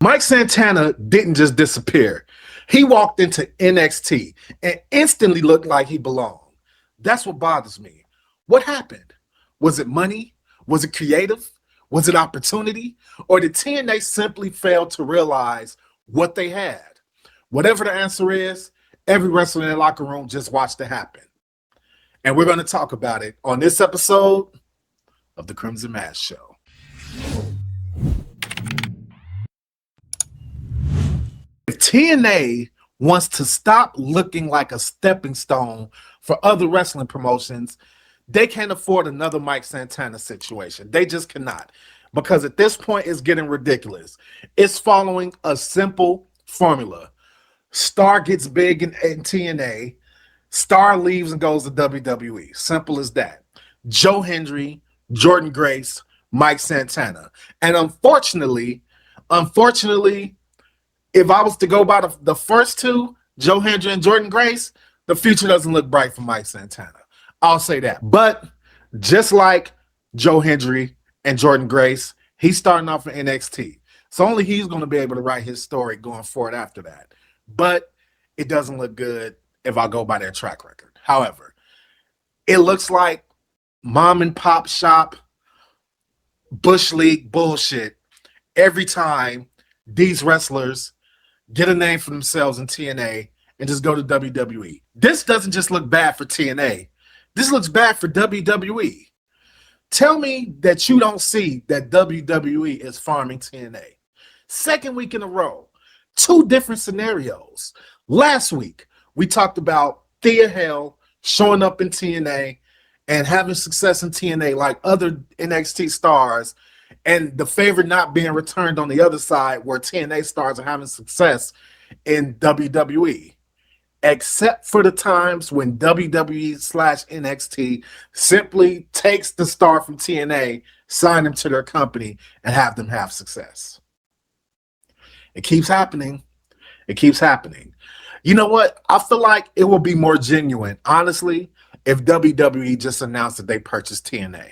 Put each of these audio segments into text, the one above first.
Mike Santana didn't just disappear. He walked into NXT and instantly looked like he belonged. That's what bothers me. What happened? Was it money? Was it creative? Was it opportunity? Or did TNA simply fail to realize what they had? Whatever the answer is, every wrestler in the locker room just watched it happen. And we're going to talk about it on this episode of the Crimson Mask Show. If TNA wants to stop looking like a stepping stone for other wrestling promotions, they can't afford another Mike Santana situation. They just cannot. Because at this point, it's getting ridiculous. It's following a simple formula. Star gets big in TNA. Star leaves and goes to WWE. Simple as that. Joe Hendry, Jordan Grace, Mike Santana. And unfortunately, if I was to go by the first two, Joe Hendry and Jordan Grace, the future doesn't look bright for Mike Santana. I'll say that. But just like Joe Hendry and Jordan Grace, he's starting off in NXT. So only he's going to be able to write his story going forward after that. But it doesn't look good if I go by their track record. However, it looks like mom and pop shop, Bush League bullshit every time these wrestlers get a name for themselves in TNA and just go to WWE. This doesn't just look bad for TNA. This looks bad for WWE. Tell me that you don't see that WWE is farming TNA. Second week in a row, two different scenarios. Last week, we talked about Thea Hale showing up in TNA and having success in TNA like other NXT stars, and the favor not being returned on the other side where TNA stars are having success in WWE. Except for the times when WWE/NXT simply takes the star from TNA, sign them to their company, and have them have success. It keeps happening. It keeps happening. You know what? I feel like it will be more genuine, honestly, if WWE just announced that they purchased TNA.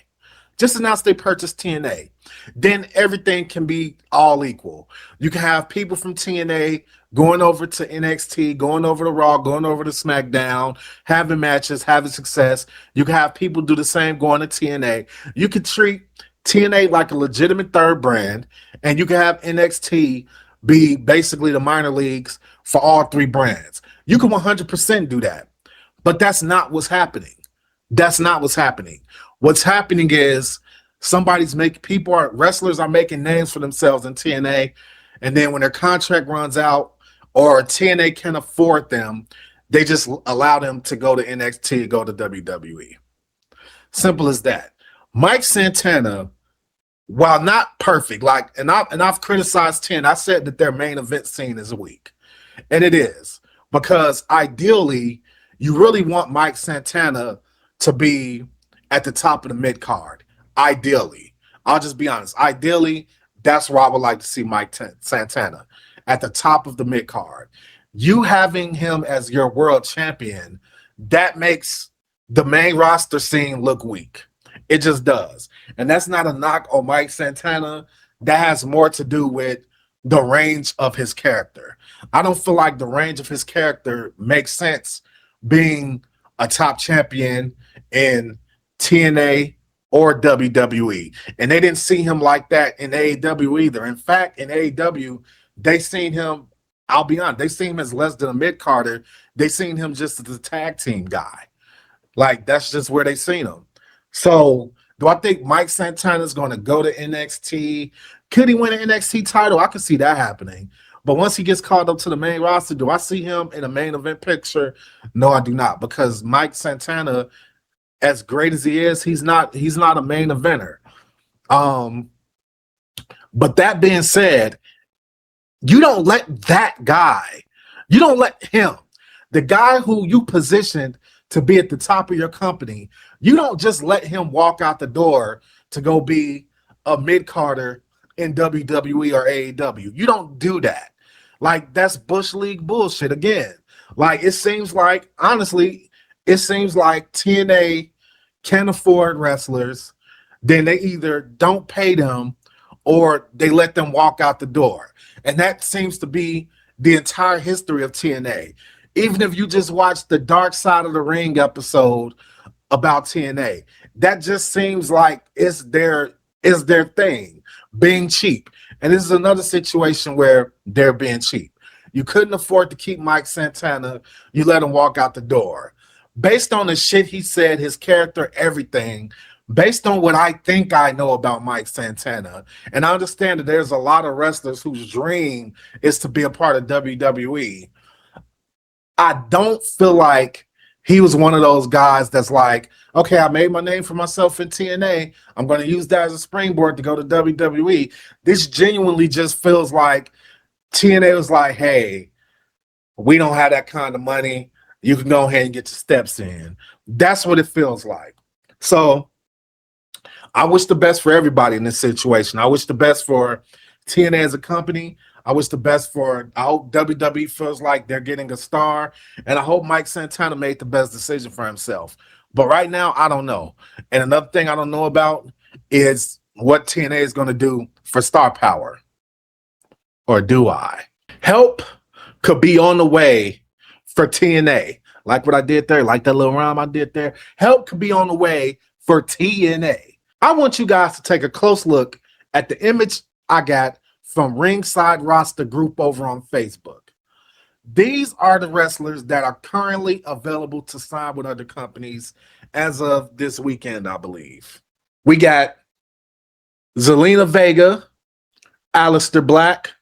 Just announce they purchased TNA. Then everything can be all equal. You can have people from TNA going over to NXT, going over to Raw, going over to SmackDown, having matches, having success. You can have people do the same going to TNA. You can treat TNA like a legitimate third brand, and you can have NXT be basically the minor leagues for all three brands. You can 100% do that. But that's not what's happening. That's not what's happening. What's happening is wrestlers are making names for themselves in TNA, and then when their contract runs out or TNA can't afford them, they just allow them to go to NXT, go to WWE. Simple as that. Mike Santana, while not perfect, I've criticized TNA. I said that their main event scene is weak, and it is, because ideally you really want Mike Santana to be at the top of the mid card. Ideally, I'll just be honest. Ideally, that's where I would like to see Mike Santana, at the top of the mid card. You having him as your world champion, that makes the main roster scene look weak. It just does. And that's not a knock on Mike Santana. That has more to do with the range of his character. I don't feel like the range of his character makes sense being a top champion in TNA or WWE. And they didn't see him like that in AEW either. In fact, in AEW, they seen him, I'll be honest, they seen him as less than a mid-carder. They seen him just as a tag team guy. Like, that's just where they seen him. So, do I think Mike Santana is going to go to NXT? Could he win an NXT title? I could see that happening. But once he gets called up to the main roster, do I see him in a main event picture? No, I do not. Because Mike Santana, as great as he is, he's not a main eventer. But that being said, you don't let him, the guy who you positioned to be at the top of your company, you don't just let him walk out the door to go be a mid-carder in WWE or AEW. You don't do that. Like, that's Bush League bullshit again. Like, it seems like TNA can't afford wrestlers. Then they either don't pay them, or they let them walk out the door. And that seems to be the entire history of TNA. Even if you just watch the Dark Side of the Ring episode about TNA, that just seems like it's their thing, being cheap. And this is another situation where they're being cheap. You couldn't afford to keep Mike Santana. You let him walk out the door. Based on the shit he said, his character, everything, based on what I think I know about Mike Santana, and I understand that there's a lot of wrestlers whose dream is to be a part of WWE, I don't feel like he was one of those guys that's like, okay, I made my name for myself in TNA. I'm going to use that as a springboard to go to WWE. This genuinely just feels like TNA was like, hey, we don't have that kind of money. You can go ahead and get your steps in. That's what it feels like. So I wish the best for everybody in this situation. I wish the best for TNA as a company. I wish the best for, I hope WWE feels like they're getting a star. And I hope Mike Santana made the best decision for himself. But right now, I don't know. And another thing I don't know about is what TNA is going to do for star power. Or do I? Help could be on the way for TNA. Like what I did there, like that little rhyme I did there. Help could be on the way for TNA. I want you guys to take a close look at the image I got from Ringside Roster Group over on Facebook. These are the wrestlers that are currently available to sign with other companies as of this weekend, I believe. We got Zelina Vega, Aleister Black,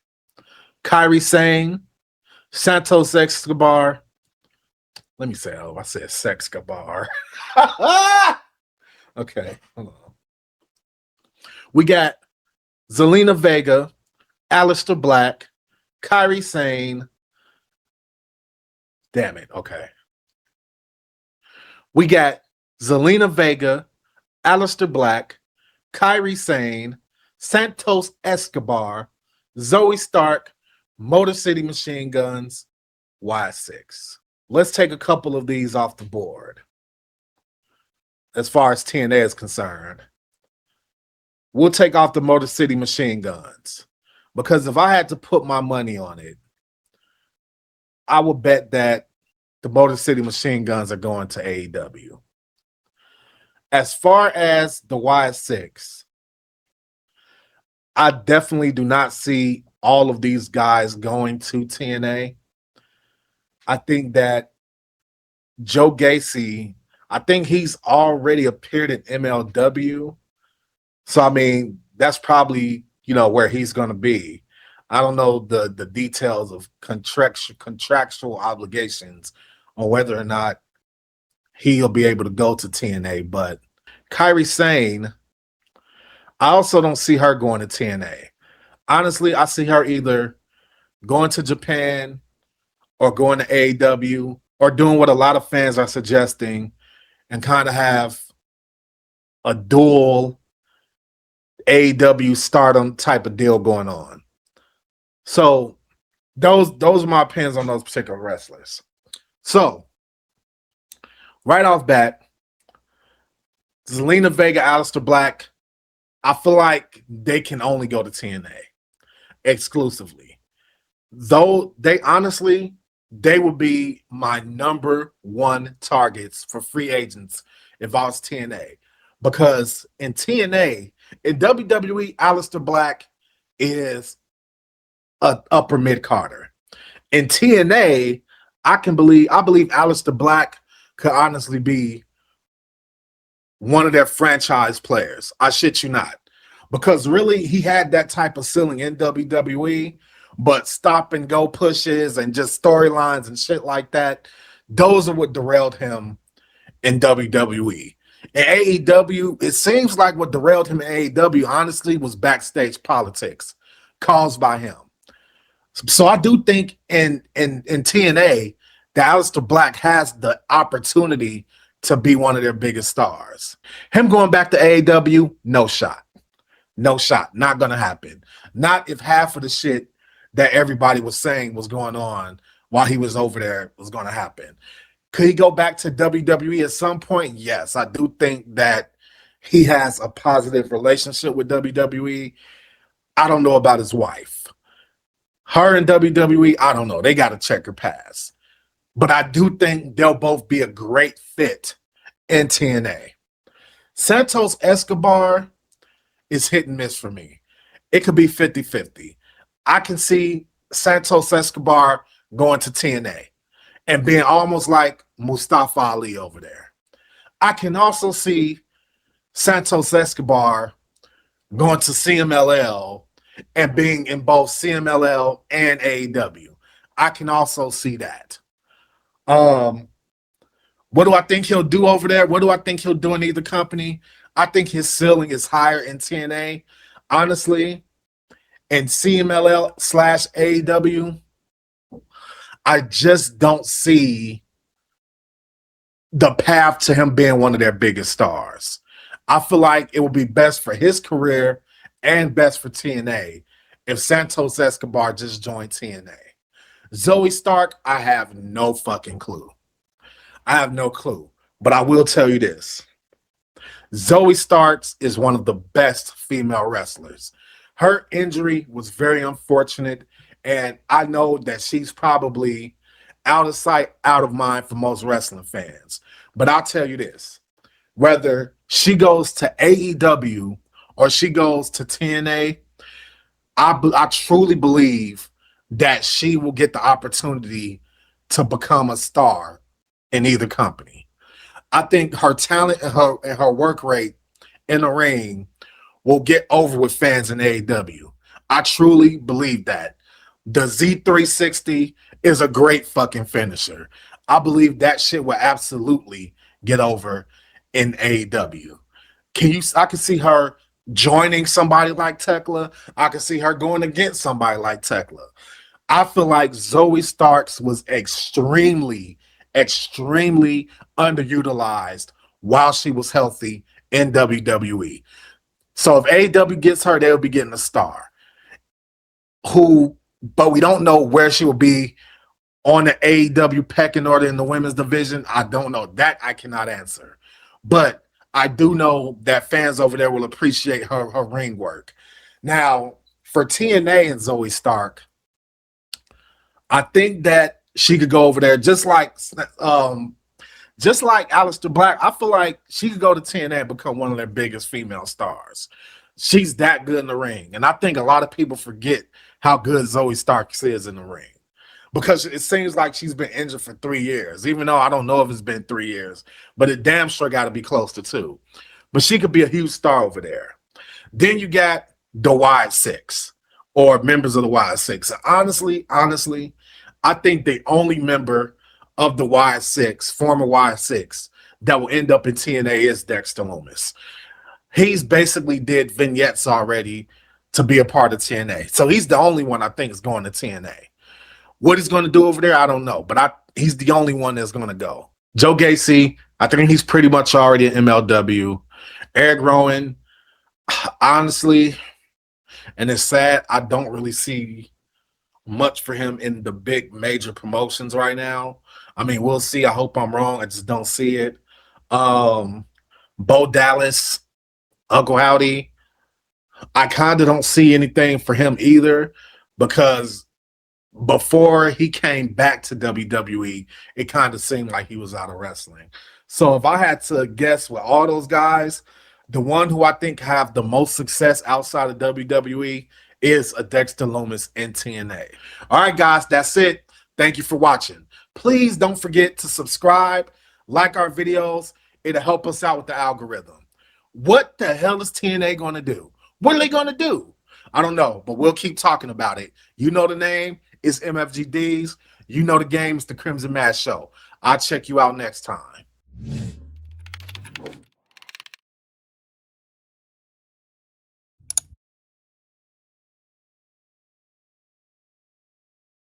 Kairi Sane, Santos Escobar. Let me say, I said Sexcabar. Okay, hold on. We got Zelina Vega, Aleister Black, Kairi Sane. Damn it, okay. We got Zelina Vega, Aleister Black, Kairi Sane, Santos Escobar, Zoe Stark, Motor City Machine Guns, Y6. Let's take a couple of these off the board. As far as TNA is concerned, we'll take off the Motor City Machine Guns. Because if I had to put my money on it, I would bet that the Motor City Machine Guns are going to AEW. As far as the Y6, I definitely do not see all of these guys going to TNA. I think that Joe Gacy, I think he's already appeared in MLW. So, I mean, that's probably, where he's going to be. I don't know the details of contractual obligations on whether or not he'll be able to go to TNA. But Kairi Sane, I also don't see her going to TNA. Honestly, I see her either going to Japan or going to AEW or doing what a lot of fans are suggesting and kind of have a dual AEW Stardom type of deal going on. So those are my opinions on those particular wrestlers. So right off bat, Zelina Vega, Aleister Black, I feel like they can only go to TNA exclusively. Though they would be my number one targets for free agents if I was TNA. Because in TNA, in WWE, Aleister Black is an upper mid-carder. In TNA, I believe Aleister Black could honestly be one of their franchise players. I shit you not. Because really, he had that type of ceiling in WWE, but stop and go pushes and just storylines and shit like that, those are what derailed him in WWE. In AEW, it seems like what derailed him in AEW, honestly, was backstage politics caused by him. So I do think in TNA, that Aleister Black has the opportunity to be one of their biggest stars. Him going back to AEW, no shot. No shot. Not going to happen. Not if half of the shit that everybody was saying was going on while he was over there was going to happen. Could he go back to WWE at some point? Yes, I do think that he has a positive relationship with WWE. I don't know about his wife. Her and WWE, I don't know. They got to check her pass. But I do think they'll both be a great fit in TNA. Santos Escobar is hit and miss for me. It could be 50-50. I can see Santos Escobar going to TNA and being almost like Mustafa Ali over there. I can also see Santos Escobar going to CMLL and being in both CMLL and AEW. I can also see that. What do I think he'll do over there? What do I think he'll do in either company? I think his ceiling is higher in TNA. Honestly, in CMLL/AEW, I just don't see the path to him being one of their biggest stars. I feel like it would be best for his career and best for TNA if Santos Escobar just joined TNA. Zoe Stark, I have no fucking clue. I have no clue. But I will tell you this. Zoe Starks is one of the best female wrestlers. Her injury was very unfortunate, and I know that she's probably out of sight, out of mind for most wrestling fans. But I'll tell you this. Whether she goes to AEW or she goes to TNA, I truly believe that she will get the opportunity to become a star in either company. I think her talent and her work rate in the ring will get over with fans in AEW. I truly believe that. The Z360 is a great fucking finisher. I believe that shit will absolutely get over in AEW. I can see her joining somebody like Tekla. I can see her going against somebody like Tekla. I feel like Zoe Starks was extremely underutilized while she was healthy in WWE. So if AEW gets her, they'll be getting a star. But we don't know where she will be on the AEW pecking order in the women's division. I don't know. That I cannot answer. But I do know that fans over there will appreciate her ring work. Now, for TNA and Zoe Stark, I think that she could go over there just like Aleister Black. I feel like she could go to TNA and become one of their biggest female stars. She's that good in the ring. And I think a lot of people forget how good Zoe Starks is in the ring. Because it seems like she's been injured for 3 years, even though I don't know if it's been 3 years, but it damn sure got to be close to 2. But she could be a huge star over there. Then you got the Y6 or members of the Y6. Honestly, I think the only member of the Y6, former Y6, that will end up in TNA is Dexter Lumis. He's basically did vignettes already to be a part of TNA. So he's the only one I think is going to TNA. What he's going to do over there, I don't know. But he's the only one that's going to go. Joe Gacy, I think he's pretty much already in MLW. Eric Rowan, honestly, and it's sad, I don't really see much for him in the big major promotions right now. I mean, we'll see. I hope I'm wrong. I just don't see it. Bo Dallas, Uncle Howdy, I kind of don't see anything for him either, because before he came back to WWE, it kind of seemed like he was out of wrestling. So if I had to guess with all those guys, the one who I think have the most success outside of WWE is a Dexter Lumis in TNA. All right, guys, that's it. Thank you for watching. Please don't forget to subscribe, like our videos. It'll help us out with the algorithm. What the hell is TNA going to do? What are they going to do? I don't know, but we'll keep talking about it. You know the name. It's MFGDs. You know the game. It's the Crimson Mass Show. I'll check you out next time.